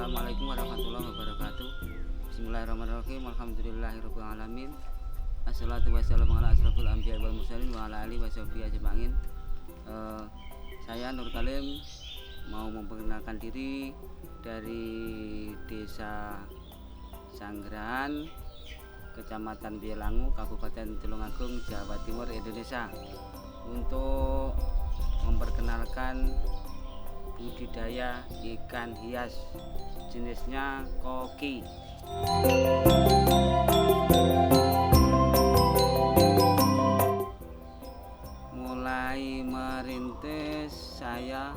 Assalamualaikum warahmatullahi wabarakatuh. Bismillahirrahmanirrahim. Alhamdulillahirabbil alamin. Assalatu wassalamu ala asrofil anbiya wal mursalin wa ala alihi washabihi ajmain. Saya Nur Kalim mau memperkenalkan diri dari Desa Sanggerahan, Kecamatan Bielangu, Kabupaten Tulungagung, Jawa Timur, Indonesia. Untuk memperkenalkan budidaya ikan hias jenisnya koki. Mulai merintis saya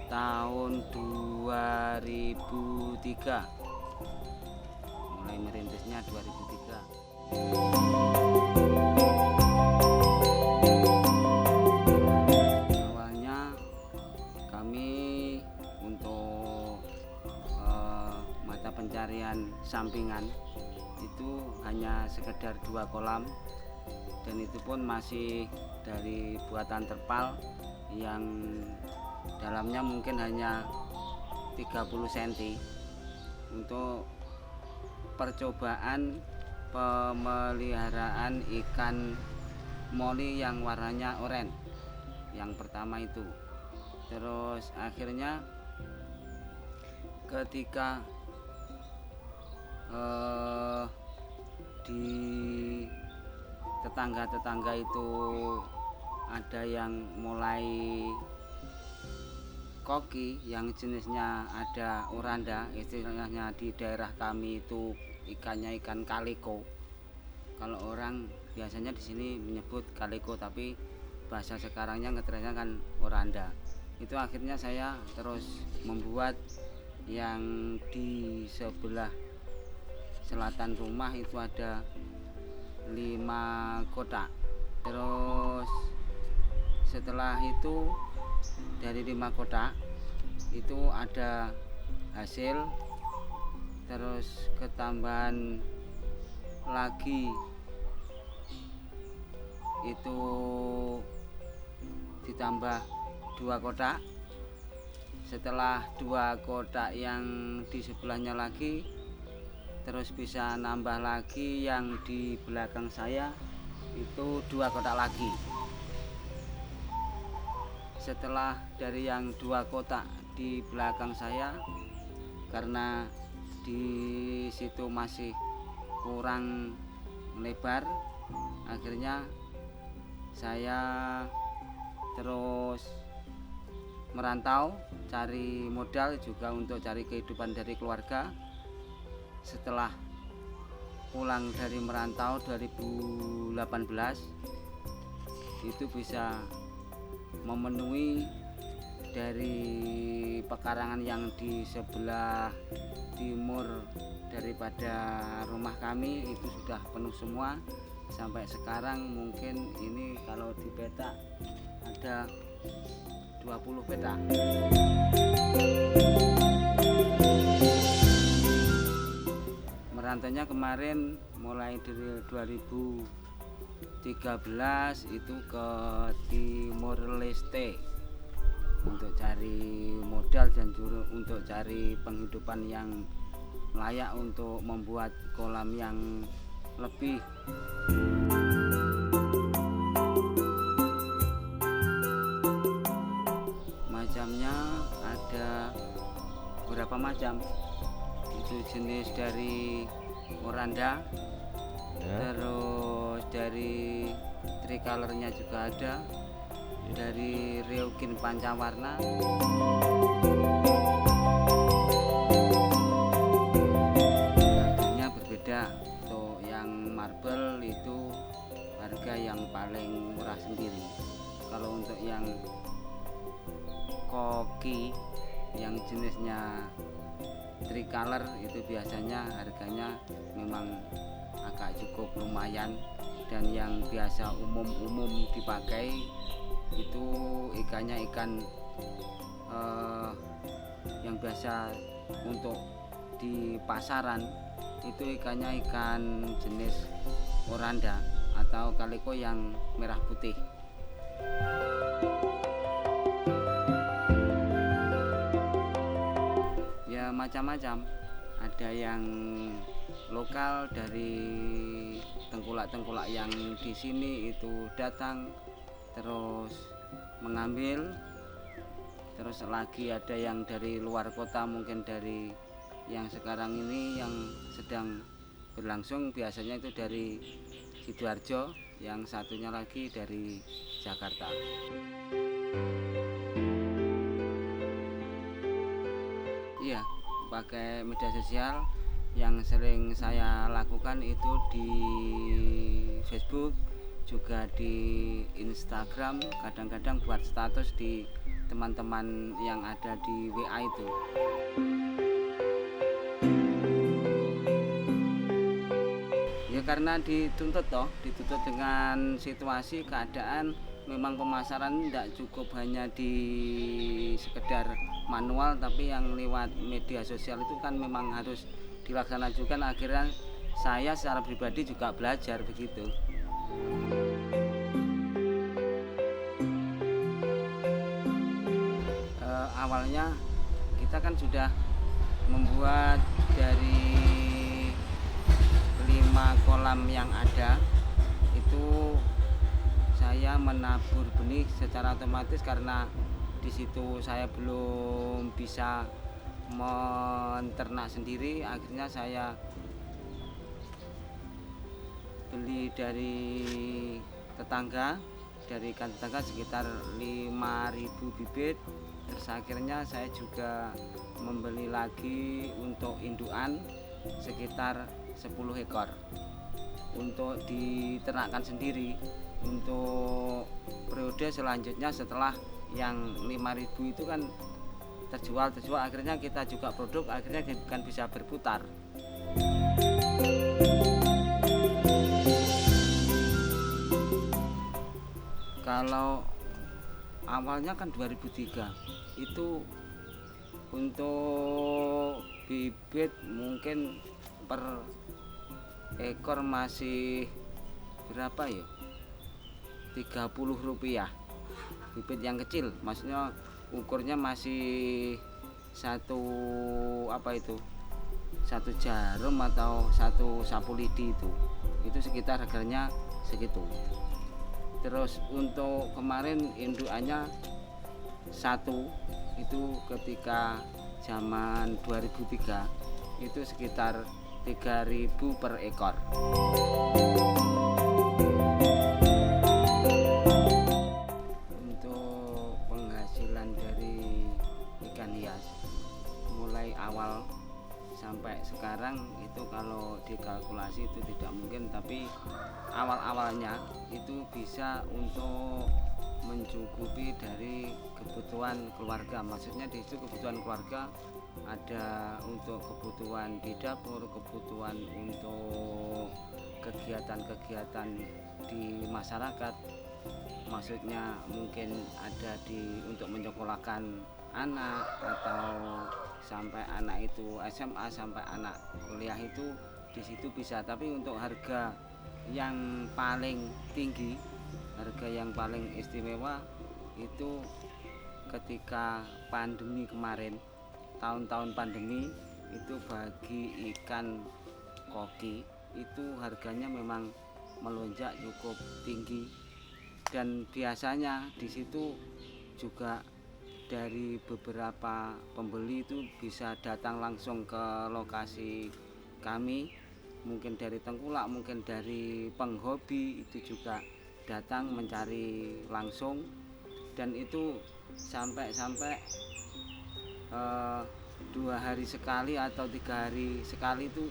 tahun 2003. Mulai merintisnya 2003. Awalnya kami untuk mata pencarian sampingan itu hanya sekedar 2 kolam, dan itu pun masih dari buatan terpal yang dalamnya mungkin hanya 30 cm untuk percobaan pemeliharaan ikan moli yang warnanya oranye yang pertama itu. Terus akhirnya ketika di tetangga-tetangga itu ada yang mulai koki yang jenisnya ada oranda, istilahnya di daerah kami itu ikannya ikan kaliko. Kalau orang biasanya di sini menyebut kaliko, tapi bahasa sekarangnya ngetrennya kan oranda. Itu akhirnya saya terus membuat yang di sebelah selatan rumah itu ada 5 kotak. Terus setelah itu dari 5 kotak itu ada hasil, terus ketambahan lagi itu ditambah 2 kotak. Setelah 2 kotak yang di sebelahnya lagi, terus bisa nambah lagi yang di belakang saya itu 2 kotak lagi. Setelah dari yang 2 kotak di belakang saya, karena di situ masih kurang lebar, akhirnya saya terus merantau cari modal juga untuk cari kehidupan dari keluarga. Setelah pulang dari merantau 2018 itu bisa memenuhi dari pekarangan yang di sebelah timur daripada rumah kami itu sudah penuh semua. Sampai sekarang mungkin ini kalau di petak ada 20 petak. Merantaunya kemarin mulai dari 2013 itu ke Timor Leste untuk cari modal dan untuk cari penghidupan yang layak untuk membuat kolam yang lebih. Macamnya ada beberapa macam, itu jenis dari oranda, terus dari tricolornya juga ada, dari Ryukin pancawarna, harganya berbeda. Untuk yang marble itu harga yang paling murah sendiri. Kalau untuk yang koki yang jenisnya tricolor itu biasanya harganya memang agak cukup lumayan, dan yang biasa umum dipakai itu ikannya ikan yang biasa untuk di pasaran itu ikannya ikan jenis oranda atau kaliko yang merah putih. Ya macam-macam, ada yang lokal dari tengkulak-tengkulak yang di sini itu datang terus mengambil, terus lagi ada yang dari luar kota, mungkin dari yang sekarang ini yang sedang berlangsung biasanya itu dari Sidoarjo, yang satunya lagi dari Jakarta. Iya, pakai media sosial yang sering saya lakukan itu di Facebook, juga di Instagram, kadang-kadang buat status di teman-teman yang ada di WA itu. Ya karena dituntut dengan situasi keadaan, memang pemasaran tidak cukup hanya di sekedar manual, tapi yang lewat media sosial itu kan memang harus dilaksanakan juga. Akhirnya saya secara pribadi juga belajar begitu. Awalnya kita kan sudah membuat dari 5 kolam yang ada itu, saya menabur benih secara otomatis karena di situ saya belum bisa menternak sendiri. Akhirnya saya beli dari tetangga, dari ikan tetangga sekitar 5.000 bibit. Terus akhirnya saya juga membeli lagi untuk indukan sekitar 10 ekor untuk diternakkan sendiri. Untuk periode selanjutnya setelah yang 5.000 itu kan terjual, akhirnya kita juga produk, akhirnya kan bisa berputar. Kalau awalnya kan 2003 itu untuk bibit mungkin per ekor masih berapa ya, 30 rupiah bibit yang kecil, maksudnya ukurnya masih satu satu jarum atau satu sapu lidi, itu sekitar harganya segitu. Terus untuk kemarin indukannya satu itu ketika zaman 2003 itu sekitar 3.000 per ekor. Untuk penghasilan dari ikan hias mulai awal sampai sekarang itu kalau dikalkulasi itu tidak mungkin, tapi awal-awalnya itu bisa untuk mencukupi dari kebutuhan keluarga. Maksudnya di situ kebutuhan keluarga ada untuk kebutuhan di dapur, kebutuhan untuk kegiatan-kegiatan di masyarakat. Maksudnya mungkin ada untuk menyekolahkan anak, atau sampai anak itu SMA, sampai anak kuliah itu di situ bisa. Tapi untuk harga yang paling tinggi, harga yang paling istimewa itu ketika pandemi kemarin, tahun-tahun pandemi itu bagi ikan koki itu harganya memang melonjak cukup tinggi. Dan biasanya di situ juga dari beberapa pembeli itu bisa datang langsung ke lokasi kami, mungkin dari tengkulak, mungkin dari penghobi itu juga datang mencari langsung. Dan itu sampai 2 hari sekali atau 3 hari sekali itu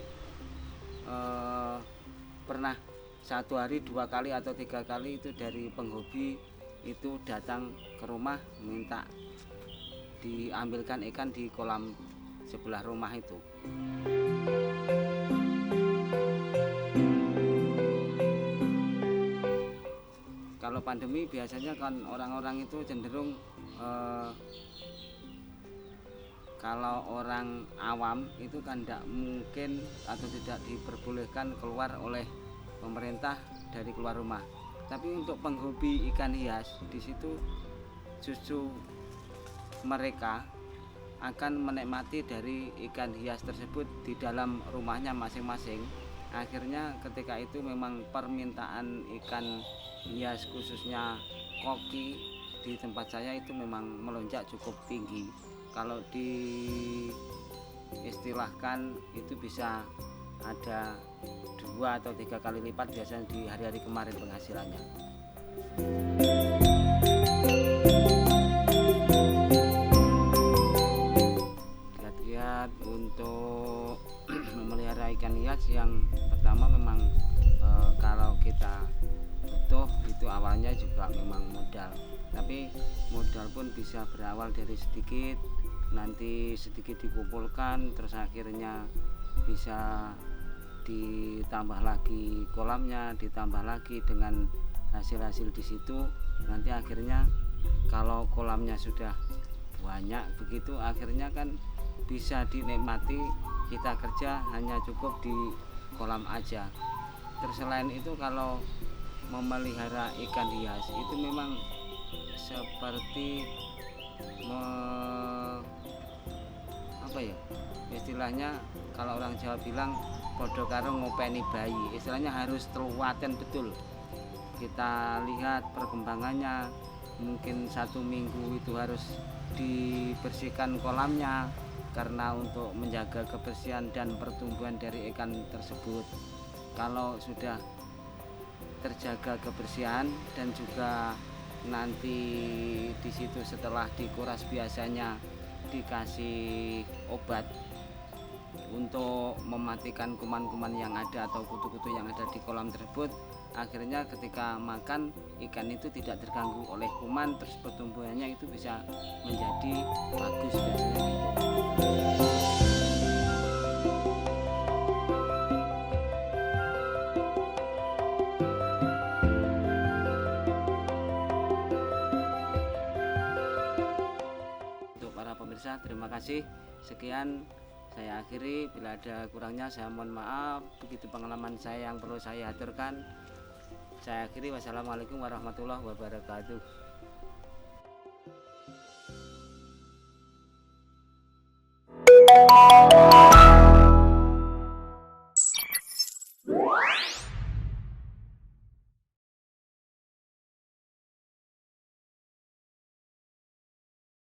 pernah 1 hari 2 kali atau 3 kali itu dari penghobi itu datang ke rumah minta diambilkan ikan di kolam sebelah rumah itu. Kalau pandemi biasanya kan orang-orang itu cenderung kalau orang awam itu kan tidak mungkin atau tidak diperbolehkan keluar oleh pemerintah dari keluar rumah. Tapi untuk penghobi ikan hias di situ justru mereka akan menikmati dari ikan hias tersebut di dalam rumahnya masing-masing. Akhirnya ketika itu memang permintaan ikan hias khususnya koki di tempat saya itu memang melonjak cukup tinggi. Kalau diistilahkan itu bisa ada 2 atau 3 kali lipat biasanya di hari-hari kemarin penghasilannya. Lihat-lihat untuk memelihara ikan hias, yang pertama memang kalau kita butuh itu awalnya juga memang modal, tapi modal pun bisa berawal dari sedikit, nanti sedikit dikumpulkan, terus akhirnya bisa ditambah lagi kolamnya, ditambah lagi dengan hasil-hasil di situ. Nanti akhirnya kalau kolamnya sudah banyak begitu, akhirnya kan bisa dinikmati, kita kerja hanya cukup di kolam aja. Terus selain itu kalau memelihara ikan hias itu memang seperti apa ya istilahnya, kalau orang Jawa bilang podo karo ngopeni bayi, istilahnya harus telaten betul. Kita lihat perkembangannya, mungkin 1 minggu itu harus dibersihkan kolamnya karena untuk menjaga kebersihan dan pertumbuhan dari ikan tersebut. Kalau sudah terjaga kebersihan dan juga nanti di situ setelah dikuras biasanya dikasih obat untuk mematikan kuman-kuman yang ada atau kutu-kutu yang ada di kolam tersebut, akhirnya ketika makan ikan itu tidak terganggu oleh kuman, terus pertumbuhannya itu bisa menjadi bagus biasanya gitu. Untuk para pemirsa, terima kasih. Sekian saya akhiri, bila ada kurangnya saya mohon maaf. Begitu pengalaman saya yang perlu saya aturkan. Saya akhiri, wassalamualaikum warahmatullahi wabarakatuh.